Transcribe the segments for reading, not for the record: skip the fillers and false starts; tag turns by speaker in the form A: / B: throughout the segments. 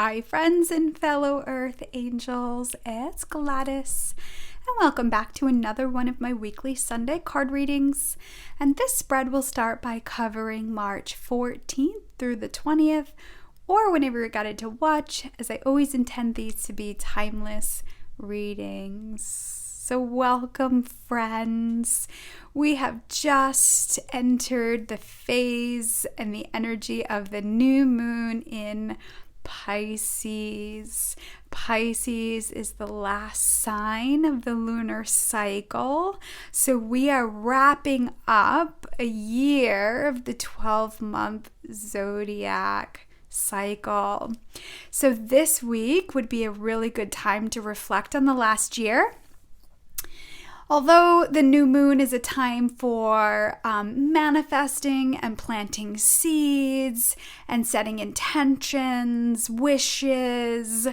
A: Hi friends and fellow Earth Angels, it's Gladys and welcome back to another one of my weekly Sunday card readings. And this spread will start by covering March 14th through the 20th or whenever you're guided to watch, as I always intend these to be timeless readings. So welcome friends. We have just entered the phase and the energy of the new moon in Pisces. Pisces is the last sign of the lunar cycle. So we are wrapping up a year of the 12-month zodiac cycle. So this week would be a really good time to reflect on the last year. Although the new moon is a time for manifesting and planting seeds and setting intentions, wishes,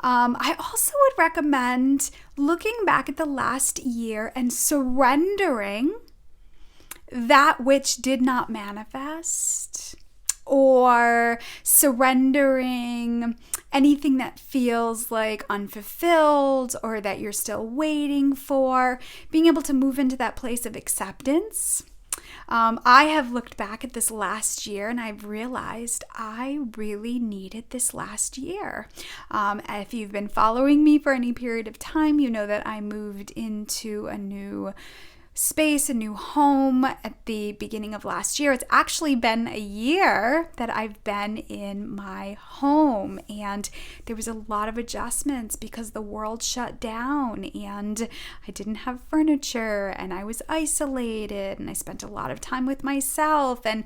A: I also would recommend looking back at the last year and surrendering that which did not manifest, or surrendering anything that feels like unfulfilled or that you're still waiting for, being able to move into that place of acceptance. I have looked back at this last year and I've realized I really needed this last year. If you've been following me for any period of time, you know that I moved into a new space, a new home at the beginning of last year. It's actually been a year that I've been in my home, and there was a lot of adjustments because the world shut down and I didn't have furniture and I was isolated and I spent a lot of time with myself. And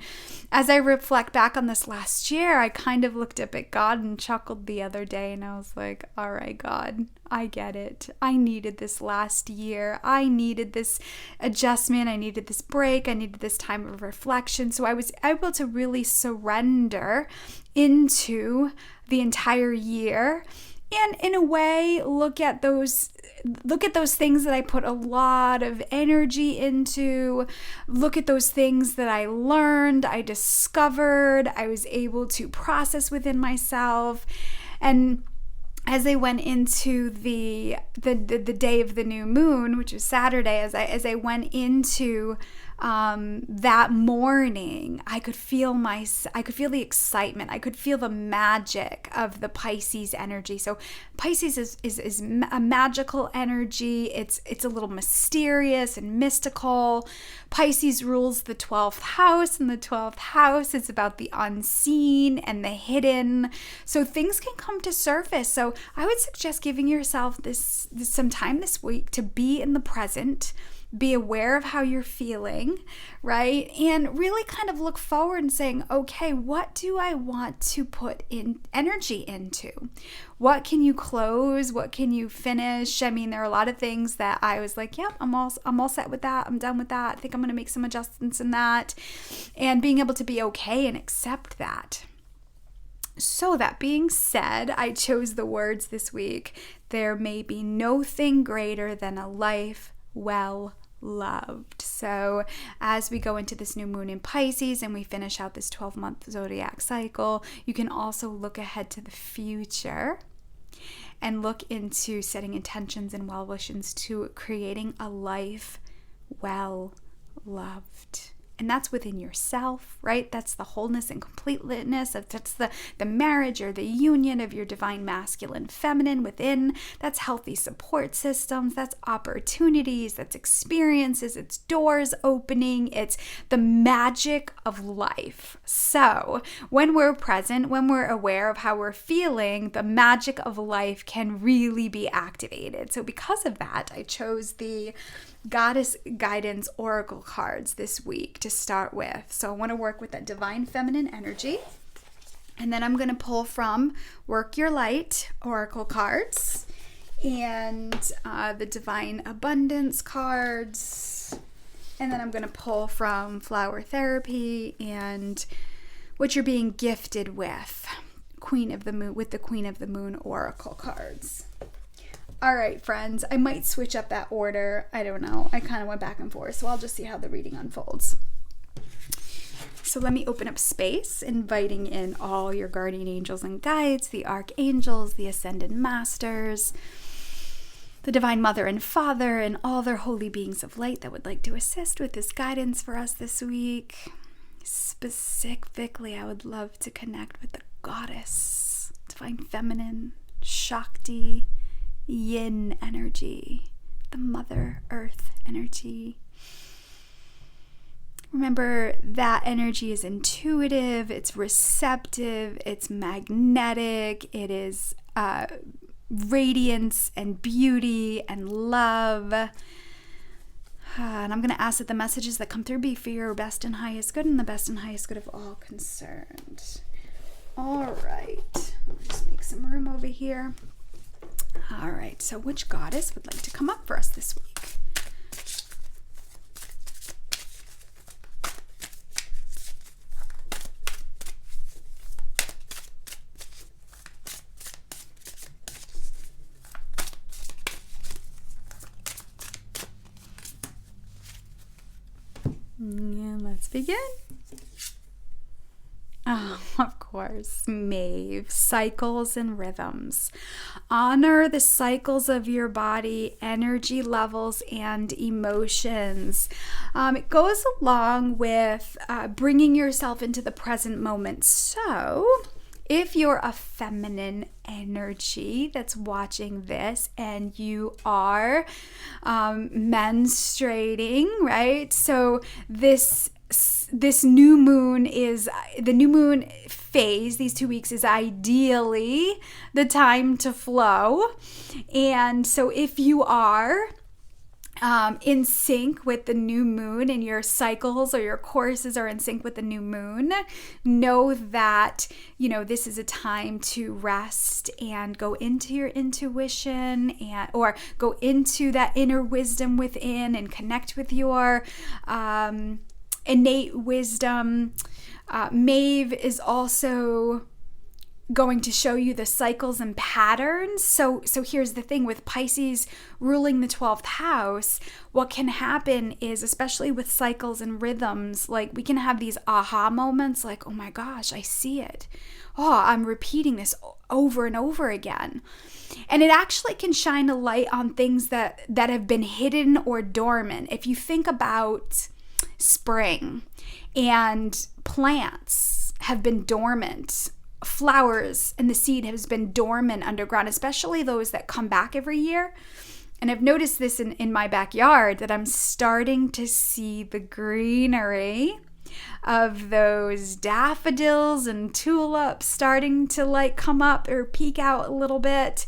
A: as I reflect back on this last year, I kind of looked up at God and chuckled the other day and I was like, all right, God, I get it. I needed this last year. I needed this adjustment. I needed this break. I needed this time of reflection. So I was able to really surrender into the entire year and in a way look at those things that I put a lot of energy into, look at those things that I learned, I discovered, I was able to process within myself. And as I went into the day of the new moon, which was Saturday, as I went into that morning, I could feel the excitement. I could feel the magic of the Pisces energy. So Pisces is a magical energy. It's a little mysterious and mystical. Pisces rules the 12th house, and the 12th house is about the unseen and the hidden. So things can come to surface. So I would suggest giving yourself some time this week to be in the present, be aware of how you're feeling, right? And really kind of look forward and saying, okay, what do I want to put in energy into? What can you close? What can you finish? I mean, there are a lot of things that I was like, yep, I'm all set with that. I'm done with that. I think I'm going to make some adjustments in that. And being able to be okay and accept that. So that being said, I chose the words this week. There may be no thing greater than a life well loved. So as we go into this new moon in Pisces and we finish out this 12-month zodiac cycle, you can also look ahead to the future and look into setting intentions and well wishes to creating a life well loved. And that's within yourself, right? That's the wholeness and completeness that's the marriage or the union of your divine masculine feminine within. That's healthy support systems. That's opportunities. That's experiences. It's doors opening. It's the magic of life. So when we're present, when we're aware of how we're feeling, the magic of life can really be activated. So because of that, I chose the Goddess Guidance Oracle cards this week to start with. So I want to work with that divine feminine energy. And then I'm going to pull from Work Your Light Oracle cards and the Divine Abundance cards. And then I'm going to pull from Flower Therapy and what you're being gifted with, Queen of the Moon, with the Queen of the Moon Oracle cards. All right, friends, I might switch up that order. I don't know. I kind of went back and forth, so I'll just see how the reading unfolds. So let me open up space, inviting in all your guardian angels and guides, the archangels, the ascended masters, the Divine Mother and Father, and all their holy beings of light that would like to assist with this guidance for us this week. Specifically, I would love to connect with the Goddess, Divine Feminine, Shakti, Yin energy, the Mother Earth energy. Remember, that energy is intuitive, it's receptive, it's magnetic, it is radiance and beauty and love. And I'm going to ask that the messages that come through be for your best and highest good and the best and highest good of all concerned. All right, I'll just make some room over here. All right, so which goddess would like to come up for us this week? And let's begin. Oh, of course, Maeve, cycles and rhythms. Honor the cycles of your body, energy levels, and emotions. It goes along with bringing yourself into the present moment. So, if you're a feminine energy that's watching this and you are menstruating, right? So this new moon the new moon phase, these 2 weeks, is ideally the time to flow. And so if you are in sync with the new moon and your cycles or your courses are in sync with the new moon, know that, this is a time to rest and go into your intuition or go into that inner wisdom within and connect with your innate wisdom. Maeve is also going to show you the cycles and patterns. So here's the thing with Pisces ruling the 12th house, what can happen is, especially with cycles and rhythms, like we can have these aha moments like, oh my gosh, I see it. Oh, I'm repeating this over and over again. And it actually can shine a light on things that have been hidden or dormant. If you think about spring and plants have been dormant, flowers and the seed has been dormant underground, especially those that come back every year. And I've noticed this in my backyard, that I'm starting to see the greenery of those daffodils and tulips starting to come up or peek out a little bit.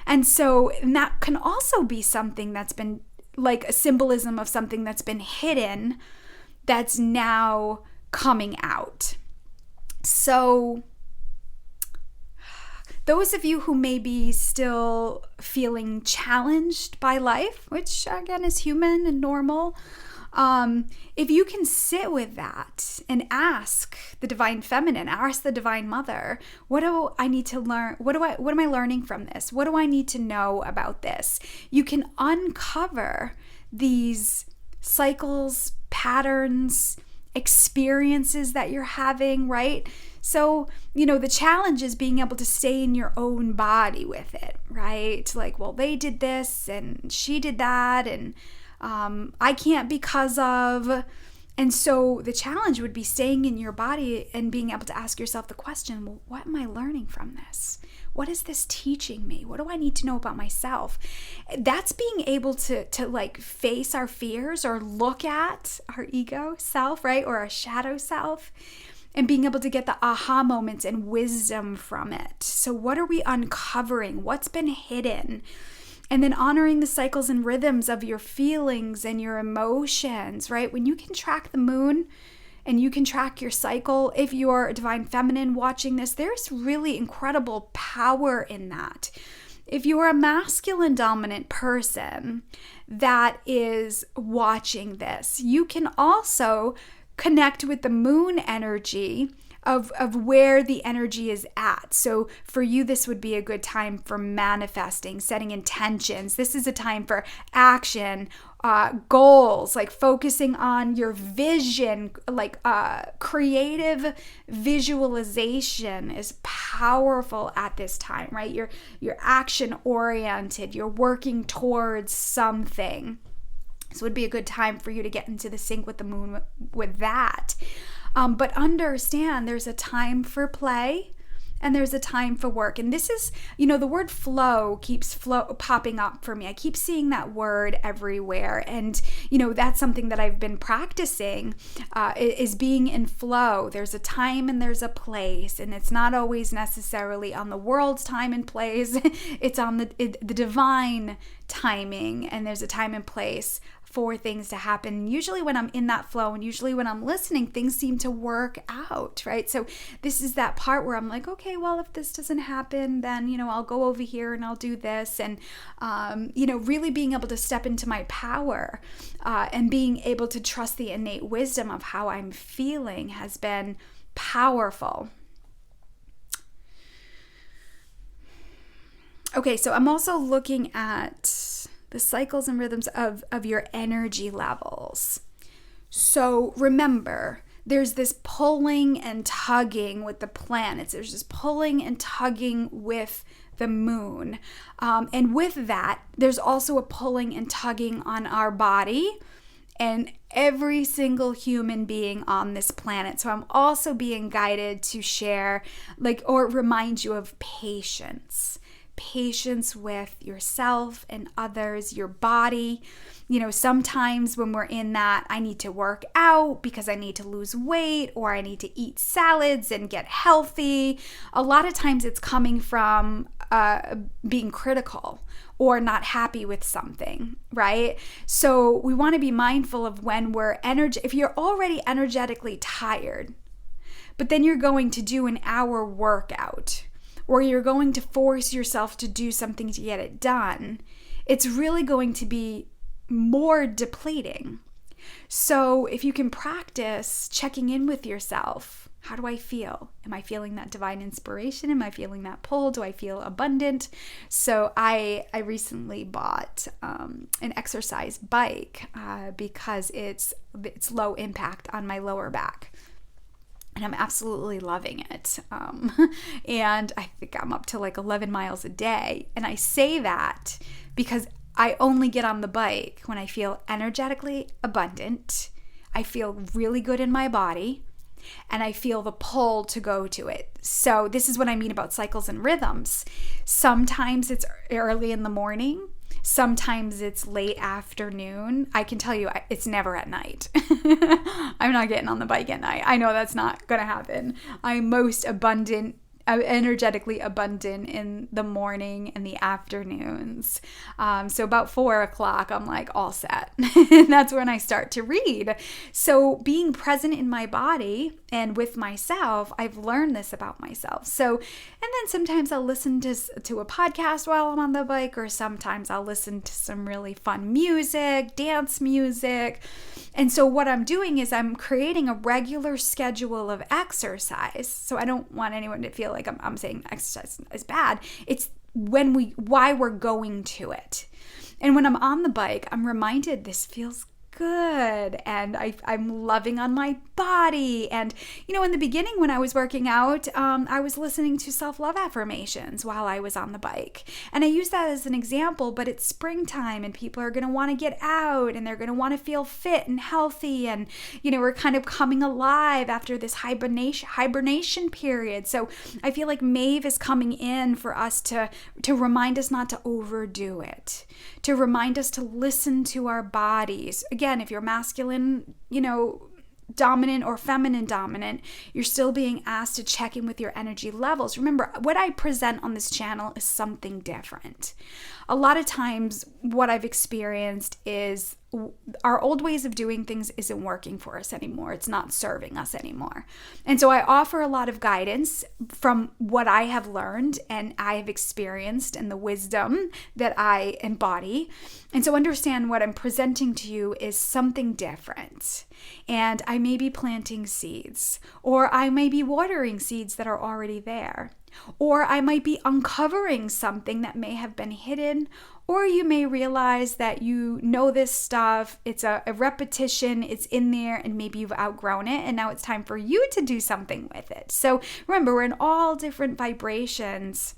A: And that can also be something that's been like a symbolism of something that's been hidden that's now coming out. So those of you who may be still feeling challenged by life, which again is human and normal, if you can sit with that and ask the Divine Feminine, ask the Divine Mother, what do I need to learn? What am I learning from this? What do I need to know about this? You can uncover these cycles, patterns, experiences that you're having, right? So, the challenge is being able to stay in your own body with it, right? Like, well, they did this and she did that and I can't because of. And so the challenge would be staying in your body and being able to ask yourself the question, well, what am I learning from this? What is this teaching me? What do I need to know about myself? That's being able to face our fears or look at our ego self, right? Or our shadow self, and being able to get the aha moments and wisdom from it. So what are we uncovering? What's been hidden? And then honoring the cycles and rhythms of your feelings and your emotions, right? When you can track the moon and you can track your cycle, if you're a Divine Feminine watching this, there's really incredible power in that. If you're a masculine dominant person that is watching this, you can also connect with the moon energy of where the energy is at. So for you, this would be a good time for manifesting, setting intentions. This is a time for action, goals, like focusing on your vision, like creative visualization is powerful at this time, right? You're action oriented, you're working towards something. So it would be a good time for you to get into the sync with the moon with that. But understand there's a time for play and there's a time for work. And this is, the word flow keeps popping up for me. I keep seeing that word everywhere. And, that's something that I've been practicing is being in flow. There's a time and there's a place. And it's not always necessarily on the world's time and place. It's on the divine timing. And there's a time and place for things to happen. Usually when I'm in that flow and usually when I'm listening, things seem to work out, right? So this is that part where I'm like, okay, well, if this doesn't happen, then, I'll go over here and I'll do this. And, really being able to step into my power and being able to trust the innate wisdom of how I'm feeling has been powerful. Okay, so I'm also looking at the cycles and rhythms of your energy levels. So remember, there's this pulling and tugging with the planets. There's this pulling and tugging with the moon. And with that, there's also a pulling and tugging on our body and every single human being on this planet. So I'm also being guided to share, or remind you of patience with yourself and others, your body. Sometimes when we're in that, I need to work out because I need to lose weight or I need to eat salads and get healthy. A lot of times it's coming from being critical or not happy with something, right? So we want to be mindful of when we're if you're already energetically tired, but then you're going to do an hour workout, or you're going to force yourself to do something to get it done, it's really going to be more depleting. So if you can practice checking in with yourself, how do I feel? Am I feeling that divine inspiration? Am I feeling that pull? Do I feel abundant? So I recently bought an exercise bike because it's low impact on my lower back. And I'm absolutely loving it. And I think I'm up to 11 miles a day. And I say that because I only get on the bike when I feel energetically abundant. I feel really good in my body. And I feel the pull to go to it. So this is what I mean about cycles and rhythms. Sometimes it's early in the morning. Sometimes it's late afternoon. I can tell you it's never at night. I'm not getting on the bike at night. I know that's not going to happen. I'm most energetically abundant in the morning and the afternoons. So about 4 o'clock, I'm all set. And that's when I start to read. So being present in my body and with myself, I've learned this about myself. So, and then sometimes I'll listen to a podcast while I'm on the bike, or sometimes I'll listen to some really fun music, dance music. And so what I'm doing is I'm creating a regular schedule of exercise. So I don't want anyone to feel like I'm saying exercise is bad. It's why we're going to it. And when I'm on the bike, I'm reminded this feels good and I'm loving on my body. And in the beginning when I was working out, I was listening to self-love affirmations while I was on the bike, and I use that as an example. But it's springtime and people are going to want to get out and they're going to want to feel fit and healthy, and we're kind of coming alive after this hibernation period. So I feel like Maeve is coming in for us to remind us not to overdo it, to remind us to listen to our bodies. Again, if you're masculine, dominant or feminine dominant, you're still being asked to check in with your energy levels. Remember, what I present on this channel is something different. A lot of times what I've experienced is our old ways of doing things isn't working for us anymore. It's not serving us anymore. And so I offer a lot of guidance from what I have learned and I have experienced and the wisdom that I embody. And so understand what I'm presenting to you is something different. And I may be planting seeds, or I may be watering seeds that are already there, or I might be uncovering something that may have been hidden. Or you may realize that you know this stuff, it's a repetition, it's in there, and maybe you've outgrown it, and now it's time for you to do something with it. So remember, we're in all different vibrations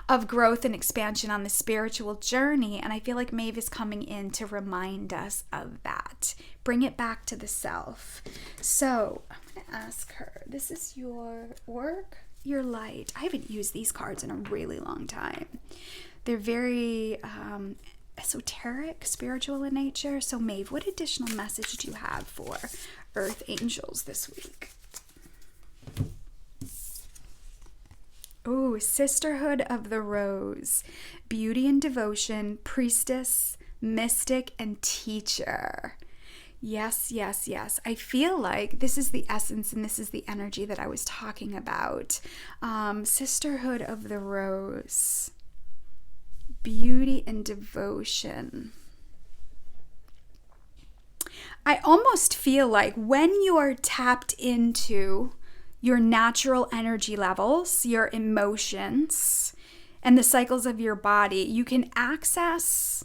A: of growth and expansion on the spiritual journey, and I feel like Maeve is coming in to remind us of that. Bring it back to the self. So I'm going to ask her, this is your work, your light. I haven't used these cards in a really long time. They're very esoteric, spiritual in nature. So Maeve, what additional message do you have for Earth Angels this week? Oh, Sisterhood of the Rose. Beauty and devotion, priestess, mystic, and teacher. Yes, yes, yes. I feel like this is the essence and this is the energy that I was talking about. Sisterhood of the Rose. Beauty and devotion. I almost feel like when you are tapped into your natural energy levels, your emotions, and the cycles of your body, you can access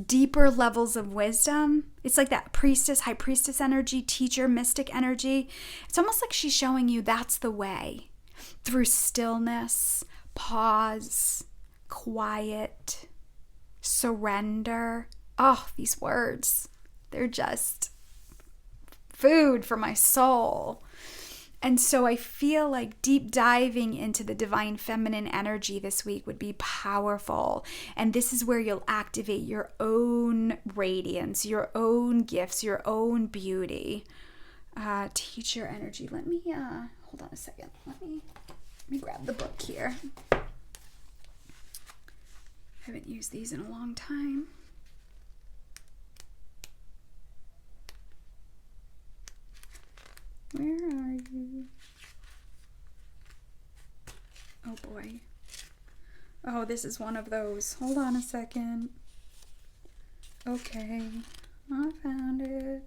A: deeper levels of wisdom. It's like that priestess, high priestess energy, teacher, mystic energy. It's almost like she's showing you that's the way. Through stillness, pause, quiet, surrender. Oh, these words, they're just food for my soul. And so I feel like deep diving into the divine feminine energy this week would be powerful. And this is where you'll activate your own radiance, your own gifts, your own beauty. Teacher energy. Let me, hold on a second. Let me grab the book here. Haven't used these in a long time. Where are you? Oh boy. Oh, this is one of those. Hold on a second. Okay. I found it.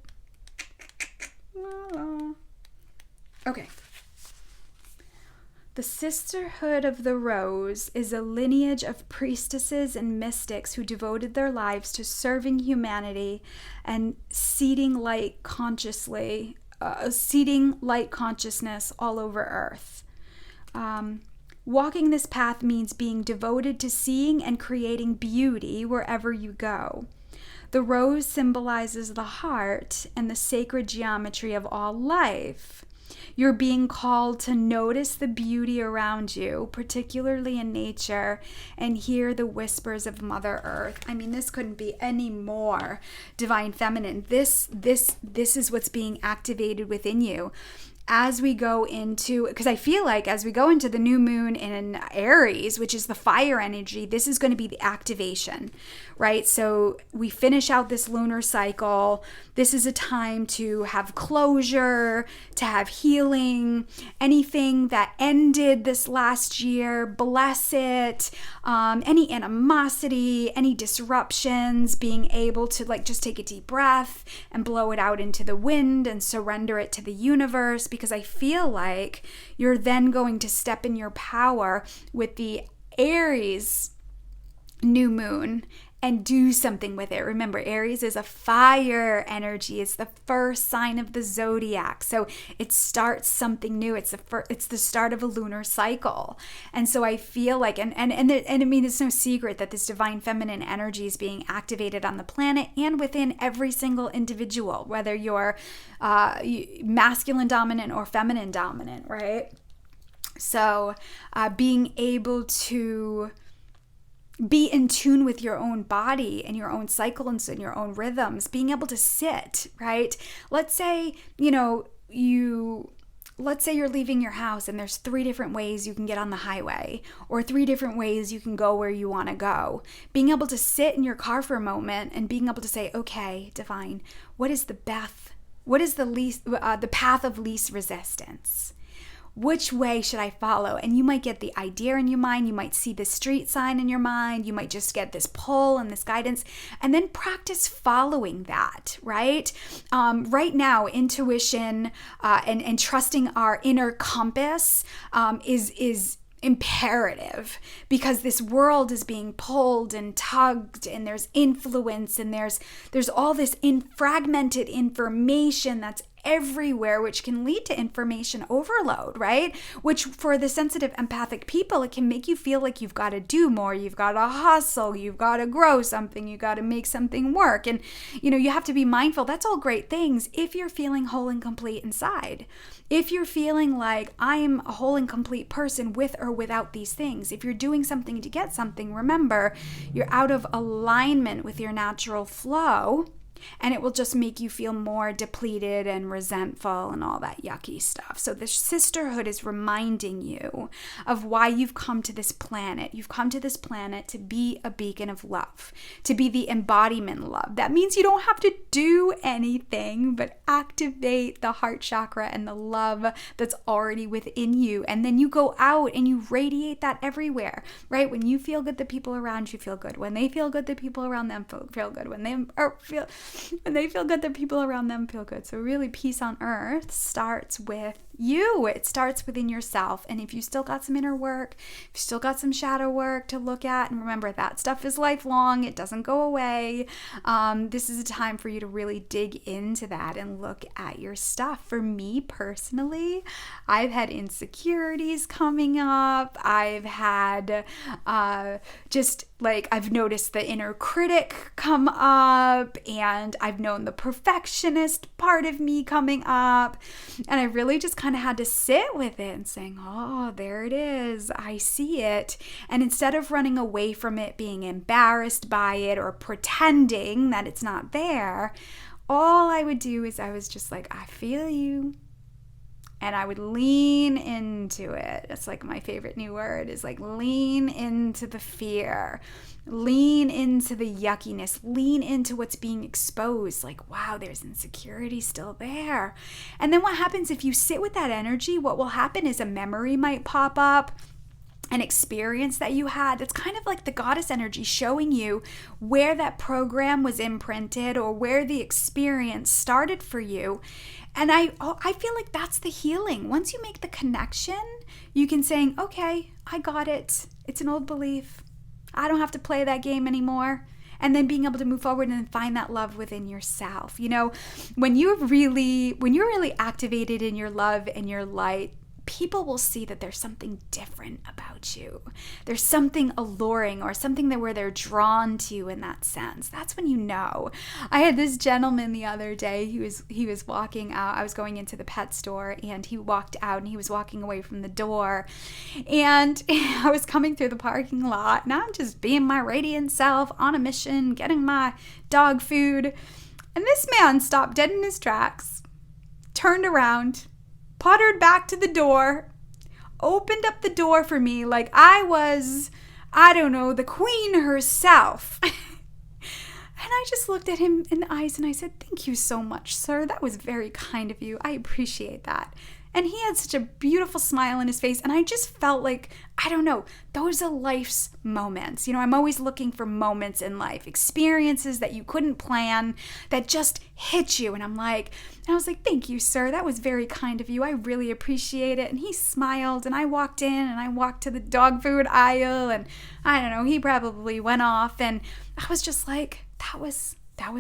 A: Okay. The Sisterhood of the Rose is a lineage of priestesses and mystics who devoted their lives to serving humanity and seeding light consciousness all over Earth. Walking this path means being devoted to seeing and creating beauty wherever you go. The rose symbolizes the heart and the sacred geometry of all life. You're being called to notice the beauty around you, particularly in nature, and hear the whispers of Mother Earth. I mean, this couldn't be any more divine feminine. This is what's being activated within you. As we go into, because I feel like as we go into the new moon in Aries, which is the fire energy, this is going to be the activation, right? So we finish out this lunar cycle. This is a time to have closure, to have healing. Anything that ended this last year, bless it. Any animosity, any disruptions, being able to like just take a deep breath and blow it out into the wind and surrender it to the universe. Because I feel like you're then going to step in your power with the Aries new moon and do something with it. Remember, Aries is a fire energy. It's the first sign of the zodiac. So it starts something new. It's the start of a lunar cycle. And so I feel like, and I mean, it's no secret that this divine feminine energy is being activated on the planet and within every single individual, whether you're masculine dominant or feminine dominant, right? So being able to be in tune with your own body and your own cycles and your own rhythms, being able to sit, right? Let's say, you let's say you're leaving your house and there's 3 different ways you can get on the highway, or 3 different ways you can go where you want to go. Being able to sit in your car for a moment and being able to say, okay, divine, what is the path of least resistance? Which way should I follow? And you might get the idea in your mind. You might see the street sign in your mind. You might just get this pull and this guidance, and then practice following that, right? Right now, intuition and trusting our inner compass is imperative, because this world is being pulled and tugged, and there's influence, and there's all this fragmented information that's everywhere, which can lead to information overload, right? Which for the sensitive, empathic people, it can make you feel like you've got to do more, you've got to hustle, you've got to grow something, you got to make something work. And, you have to be mindful. That's all great things if you're feeling whole and complete inside. If you're feeling like I'm a whole and complete person with or without these things, if you're doing something to get something, remember, you're out of alignment with your natural flow, and it will just make you feel more depleted and resentful and all that yucky stuff. So the sisterhood is reminding you of why you've come to this planet. You've come to this planet to be a beacon of love, to be the embodiment of love. That means you don't have to do anything but activate the heart chakra and the love that's already within you. And then you go out and you radiate that everywhere, right? When you feel good, the people around you feel good. When they feel good, the people around them feel good. When they feel good, the people around them feel good. So really, peace on earth starts with you. It starts within yourself. And if you still got some inner work, if you still got some shadow work to look at, and remember, that stuff is lifelong. It doesn't go away. This is a time for you to really dig into that and look at your stuff. For me personally, I've had insecurities coming up. I've had I've noticed the inner critic come up, and I've known the perfectionist part of me coming up, and I really just kind of had to sit with it and saying, oh, there it is, I see it. And instead of running away from it, being embarrassed by it, or pretending that it's not there, all I would do is I was just like, I feel you. And I would lean into it. It's like my favorite new word is like lean into the fear, lean into the yuckiness, lean into what's being exposed. Like, wow, there's insecurity still there. And then what happens if you sit with that energy? What will happen is a memory might pop up, an experience that you had. It's kind of like the goddess energy showing you where that program was imprinted, or where the experience started for you. And I feel like that's the healing. Once you make the connection, you can say, okay, I got it. It's an old belief. I don't have to play that game anymore. And then being able to move forward and find that love within yourself. When you're really activated in your love and your light, people will see that there's something different about you. There's something alluring, or something where they're drawn to you in that sense. That's when you know. I had this gentleman the other day. He was walking out. I was going into the pet store, and he walked out, and he was walking away from the door. And I was coming through the parking lot, and I'm just being my radiant self on a mission, getting my dog food. And this man stopped dead in his tracks, turned around, pottered back to the door, opened up the door for me like I was, the queen herself. And I just looked at him in the eyes and I said, thank you so much, sir. That was very kind of you. I appreciate that. And he had such a beautiful smile on his face. And I just felt like, those are life's moments. I'm always looking for moments in life, experiences that you couldn't plan, that just hit you. And I was like, thank you, sir. That was very kind of you. I really appreciate it. And he smiled, and I walked in, and I walked to the dog food aisle, and he probably went off. And I was just like, that was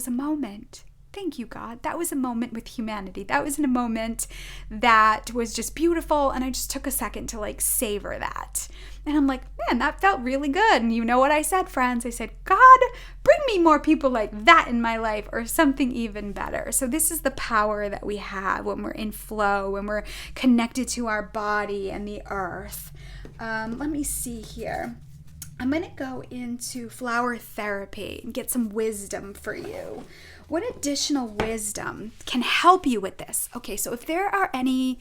A: a moment. Thank you, God. That was a moment with humanity. That was in a moment that was just beautiful. And I just took a second to savor that. And I'm like, man, that felt really good. And you know what I said, friends? I said, God, bring me more people like that in my life, or something even better. So this is the power that we have when we're in flow, when we're connected to our body and the earth. Let me see here. I'm going to go into flower therapy and get some wisdom for you. What additional wisdom can help you with this? Okay, so if there are any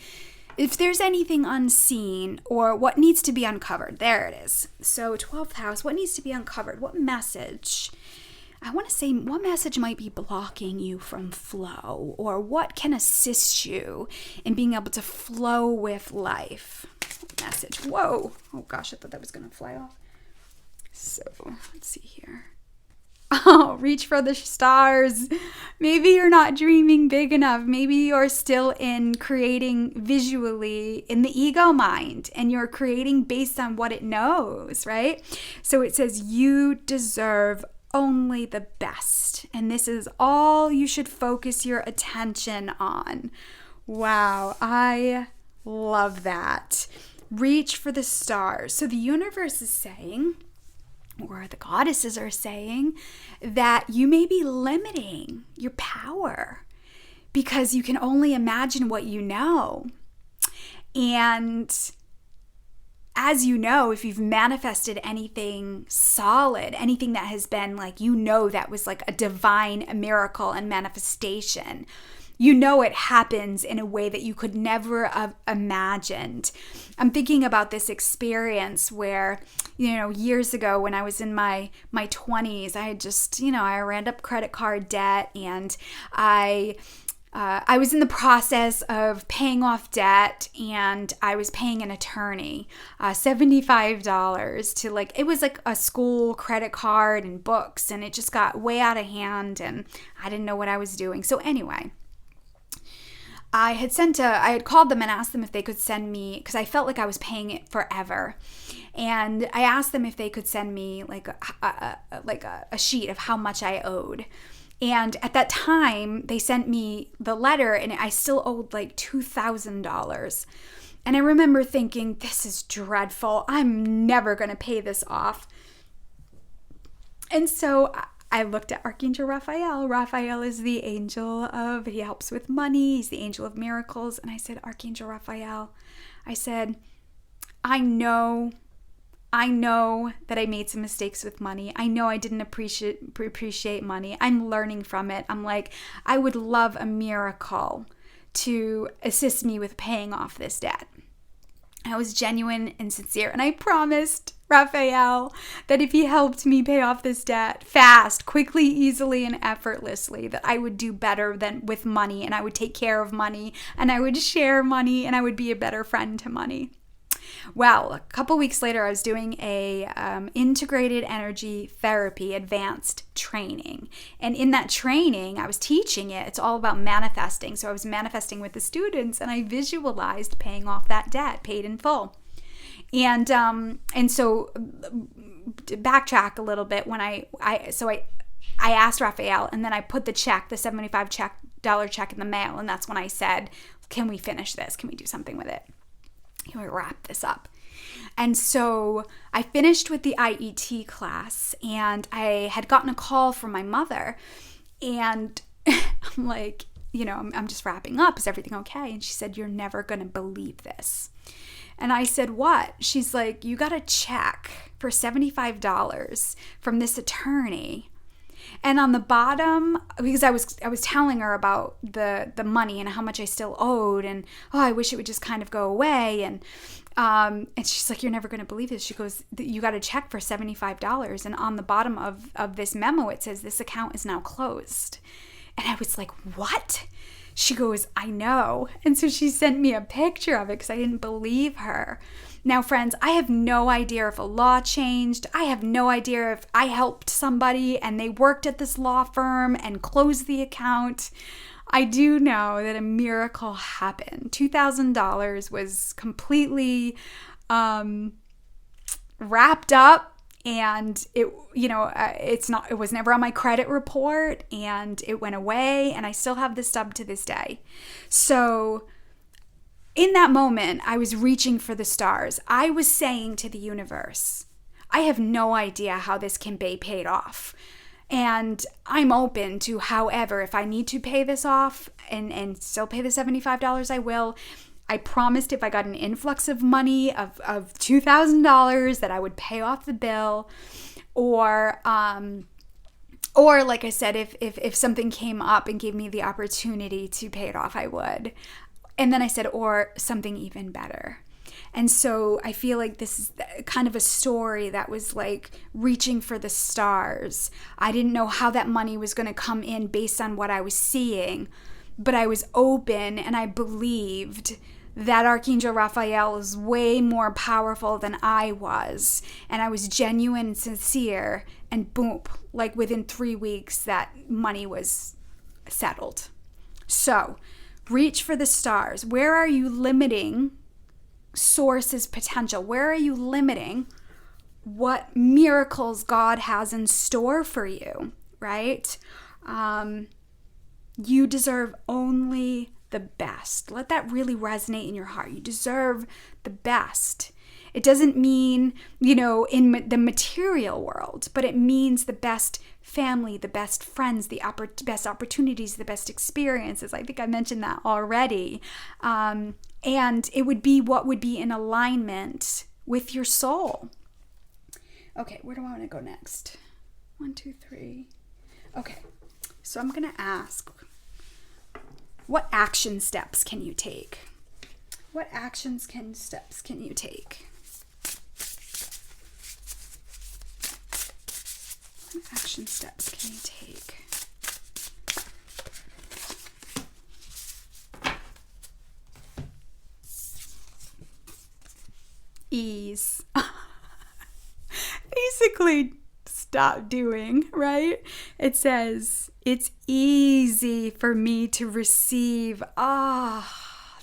A: if there's anything unseen or what needs to be uncovered, there it is. So 12th house, what needs to be uncovered? What message? I want to say, what message might be blocking you from flow, or what can assist you in being able to flow with life? Message. Whoa. Oh gosh, I thought that was going to fly off. So let's see here. Oh, reach for the stars. Maybe you're not dreaming big enough. Maybe you're still in creating visually in the ego mind, and you're creating based on what it knows, right? So it says you deserve only the best, and this is all you should focus your attention on. Wow, I love that. Reach for the stars. So the universe is saying, or the goddesses are saying, that you may be limiting your power because you can only imagine what you know. And as you know, if you've manifested anything solid, anything that has been like, that was like a divine miracle and manifestation, it happens in a way that you could never have imagined. I'm thinking about this experience where, years ago when I was in my 20s, I had just, I ran up credit card debt, and I was in the process of paying off debt, and I was paying an attorney $75 to it was like a school credit card and books, and it just got way out of hand, and I didn't know what I was doing. So anyway, I had called them and asked them if they could send me, because I felt like I was paying it forever. And I asked them if they could send me like a sheet of how much I owed. And at that time, they sent me the letter, and I still owed like $2,000. And I remember thinking, this is dreadful. I'm never going to pay this off. And so I looked at Archangel Raphael. Raphael is the angel he helps with money. He's the angel of miracles. And I said, Archangel Raphael, I said, I know that I made some mistakes with money. I know I didn't appreciate money. I'm learning from it. I'm like, I would love a miracle to assist me with paying off this debt. I was genuine and sincere, and I promised Raphael that if he helped me pay off this debt fast, quickly, easily, and effortlessly, that I would do better than with money, and I would take care of money, and I would share money, and I would be a better friend to money. Well, a couple weeks later, I was doing a integrated energy therapy advanced training. And in that training, I was teaching it. It's all about manifesting. So I was manifesting with the students, and I visualized paying off that debt, paid in full. And so to backtrack a little bit, when I asked Raphael, and then I put the check, the $75 check in the mail, and that's when I said, can we finish this? Can we do something with it? Can we wrap this up? And so I finished with the IET class, and I had gotten a call from my mother, and I'm like, I'm just wrapping up. Is everything okay? And she said, you're never going to believe this. And I said, what? She's like, you got a check for $75 from this attorney. And on the bottom, because I was telling her about the money and how much I still owed, and I wish it would just kind of go away, and she's like, you're never going to believe this. She goes, you got a check for $75, and on the bottom of this memo it says this account is now closed. And I was like, what? She goes, I know. And so she sent me a picture of it because I didn't believe her. Now, friends, I have no idea if a law changed. I have no idea if I helped somebody and they worked at this law firm and closed the account. I do know that a miracle happened. $2,000 was completely wrapped up, and it was never on my credit report, and it went away, and I still have the stub to this day. So in that moment, I was reaching for the stars. I was saying to the universe, I have no idea how this can be paid off. And I'm open to, however, if I need to pay this off and still pay the $75, I will. I promised if I got an influx of money of $2,000 that I would pay off the bill, or like I said, if something came up and gave me the opportunity to pay it off, I would. And then I said, or something even better. And so I feel like this is kind of a story that was like reaching for the stars. I didn't know how that money was going to come in based on what I was seeing, but I was open and I believed that Archangel Raphael is way more powerful than I was. And I was genuine and sincere, and boom, like within 3 weeks, that money was settled. So reach for the stars. Where are you limiting source's potential? Where are you limiting what miracles God has in store for you, right? You deserve only the best. Let that really resonate in your heart. You deserve the best. It doesn't mean, in the material world, but it means the best family, the best friends, the best opportunities, the best experiences. I think I mentioned that already. And it would be what would be in alignment with your soul. Okay, where do I want to go next? 1, 2, 3. Okay, so I'm going to ask, what action steps can you take? What steps can you take? What action steps can you take? Ease. Basically, stop doing, right? It says, it's easy for me to receive.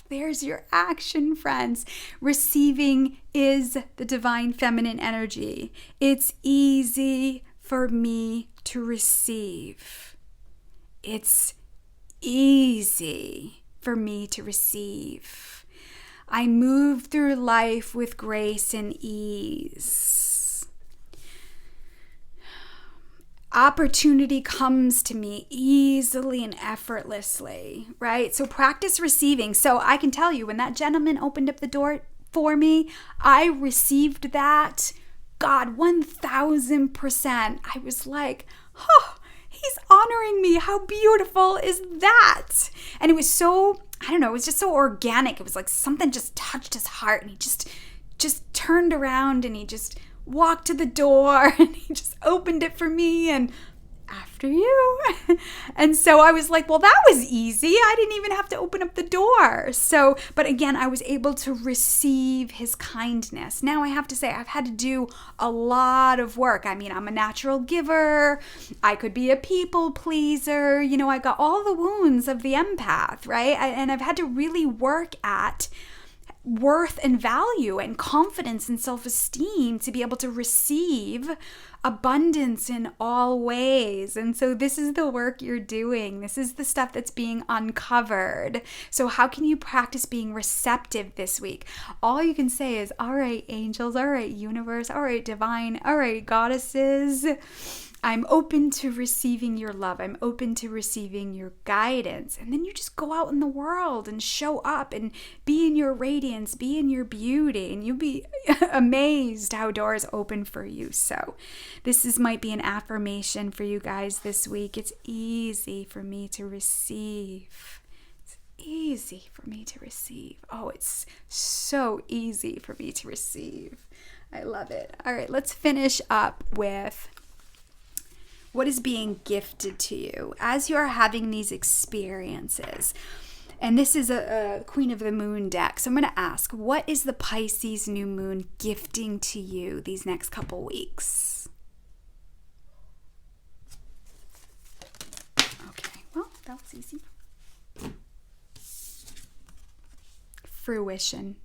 A: There's your action, friends. Receiving is the divine feminine energy. It's easy for me to receive. It's easy for me to receive. I move through life with grace and ease. Opportunity comes to me easily and effortlessly, right? So practice receiving. So I can tell you, when that gentleman opened up the door for me, I received that. God, 1000%. I was like, he's honoring me. How beautiful is that? And it was so, I don't know, it was just so organic. It was like something just touched his heart, and he just turned around and he just walked to the door and he just opened it for me, and after you. And so I was like, well, that was easy. I didn't even have to open up the door. So, but again, I was able to receive his kindness. Now I have to say, I've had to do a lot of work. I mean, I'm a natural giver. I could be a people pleaser. I got all the wounds of the empath, right? And I've had to really work at worth and value and confidence and self-esteem to be able to receive abundance in all ways. And so this is the work you're doing. This is the stuff that's being uncovered. So how can you practice being receptive this week? All you can say is, all right, angels, all right, universe, all right, divine, all right, goddesses, I'm open to receiving your love. I'm open to receiving your guidance. And then you just go out in the world and show up and be in your radiance, be in your beauty, and you'll be amazed how doors open for you. So this might be an affirmation for you guys this week. It's easy for me to receive. It's easy for me to receive. Oh, it's so easy for me to receive. I love it. All right, let's finish up with what is being gifted to you as you are having these experiences. And this is a Queen of the Moon deck. So I'm going to ask, what is the Pisces new moon gifting to you these next couple weeks? Okay, well, that was easy. Fruition.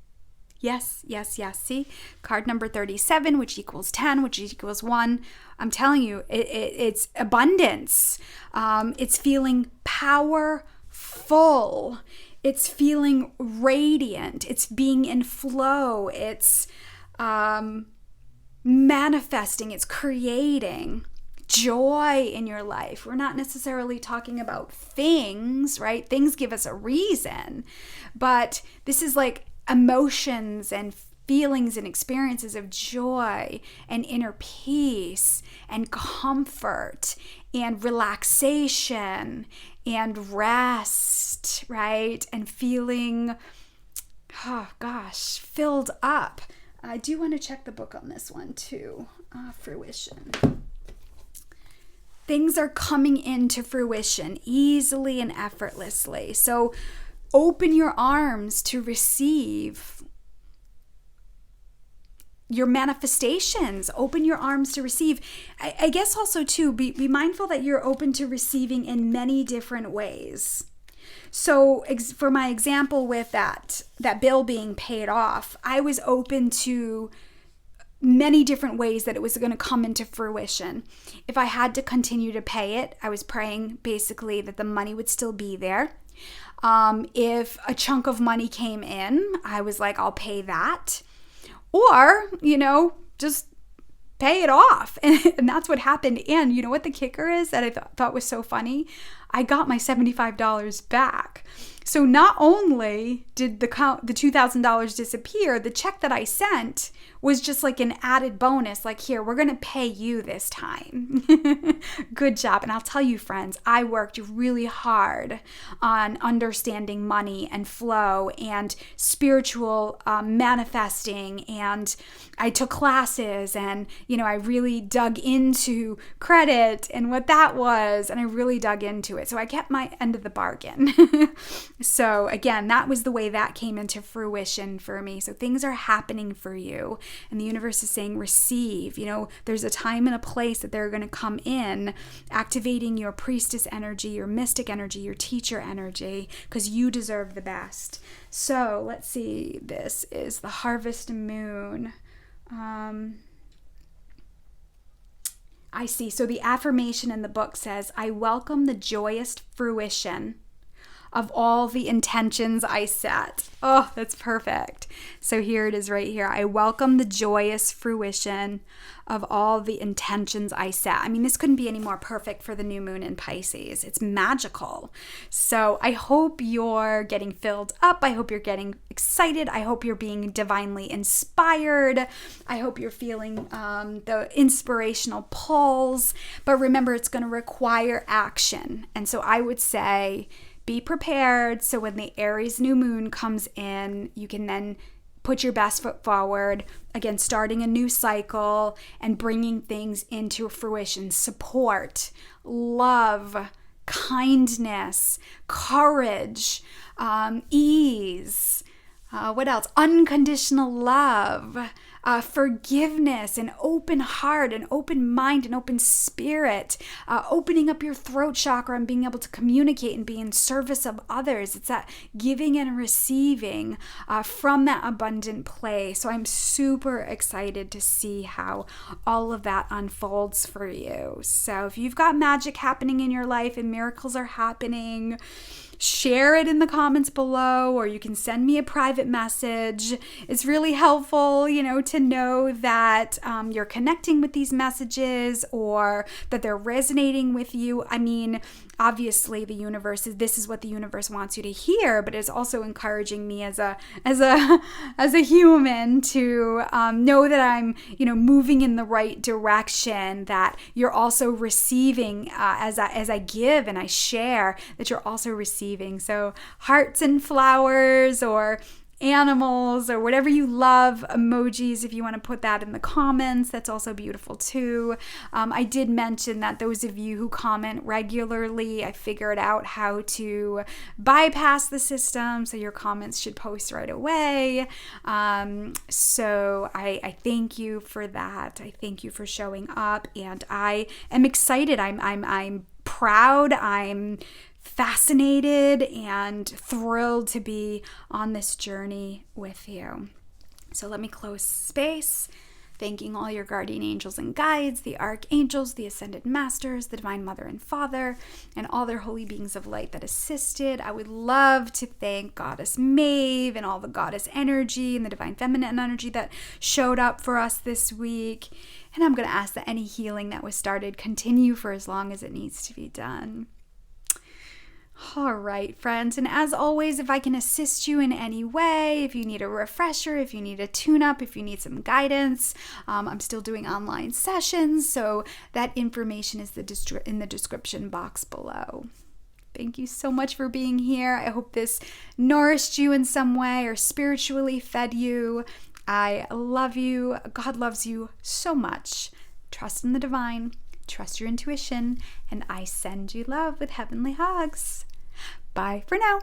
A: Yes. See, card number 37, which equals 10, which equals 1. I'm telling you, it's abundance. It's feeling powerful. It's feeling radiant. It's being in flow. It's manifesting. It's creating joy in your life. We're not necessarily talking about things, right? Things give us a reason, but this is like emotions and feelings and experiences of joy and inner peace and comfort and relaxation and rest, right? And feeling, filled up. I do want to check the book on this one too. Fruition. Things are coming into fruition easily and effortlessly. So open your arms to receive your manifestations. Open your arms to receive. I guess also too, be mindful that you're open to receiving in many different ways. So for my example with that bill being paid off, I was open to many different ways that it was going to come into fruition. If I had to continue to pay it, I was praying basically that the money would still be there. If a chunk of money came in, I was like, I'll pay that. Or, just pay it off. And that's what happened. And you know what the kicker is that I thought was so funny? I got my $75 back. So not only did the $2,000 disappear, the check that I sent was just like an added bonus. Like, here, we're going to pay you this time. Good job. And I'll tell you, friends, I worked really hard on understanding money and flow and spiritual manifesting. And I took classes and, I really dug into credit and what that was. And I really dug into it. So I kept my end of the bargain. So again, that was the way that came into fruition for me. So things are happening for you. And the universe is saying, receive. There's a time and a place that they're going to come in, activating your priestess energy, your mystic energy, your teacher energy, because you deserve the best. So let's see. This is the harvest moon. I see. So the affirmation in the book says, I welcome the joyous fruition of all the intentions I set. Oh, that's perfect. So here it is right here. I welcome the joyous fruition of all the intentions I set. I mean, this couldn't be any more perfect for the new moon in Pisces. It's magical. So I hope you're getting filled up. I hope you're getting excited. I hope you're being divinely inspired. I hope you're feeling the inspirational pulls. But remember, it's going to require action. And so I would say, be prepared so when the Aries new moon comes in, you can then put your best foot forward, again, starting a new cycle and bringing things into fruition. Support, love, kindness, courage, ease, what else? Unconditional love, forgiveness, an open heart, an open mind, an open spirit, opening up your throat chakra and being able to communicate and be in service of others. It's that giving and receiving from that abundant place. So I'm super excited to see how all of that unfolds for you. So if you've got magic happening in your life and miracles are happening, share it in the comments below, or you can send me a private message. It's really helpful, to know that you're connecting with these messages or that they're resonating with you. I mean, obviously this is what the universe wants you to hear, but it's also encouraging me as a human to know that I'm, moving in the right direction, that you're also receiving as I give and I share, that you're also receiving. So hearts and flowers or animals or whatever you love, emojis, if you want to put that in the comments, that's also beautiful too. I did mention that those of you who comment regularly, I figured out how to bypass the system, so your comments should post right away. So I thank you for that. I thank you for showing up, and I am excited. I'm proud. I'm fascinated and thrilled to be on this journey with you. So let me close space, thanking all your guardian angels and guides, the archangels, the ascended masters, the divine mother and father, and all their holy beings of light that assisted. I would love to thank Goddess Maeve and all the goddess energy and the divine feminine energy that showed up for us this week. And I'm going to ask that any healing that was started continue for as long as it needs to be done. All right, friends, and as always, if I can assist you in any way, if you need a refresher, if you need a tune-up, if you need some guidance, I'm still doing online sessions, so that information is in the description box below. Thank you so much for being here. I hope this nourished you in some way or spiritually fed you. I love you. God loves you so much. Trust in the divine, trust your intuition, and I send you love with heavenly hugs. Bye for now.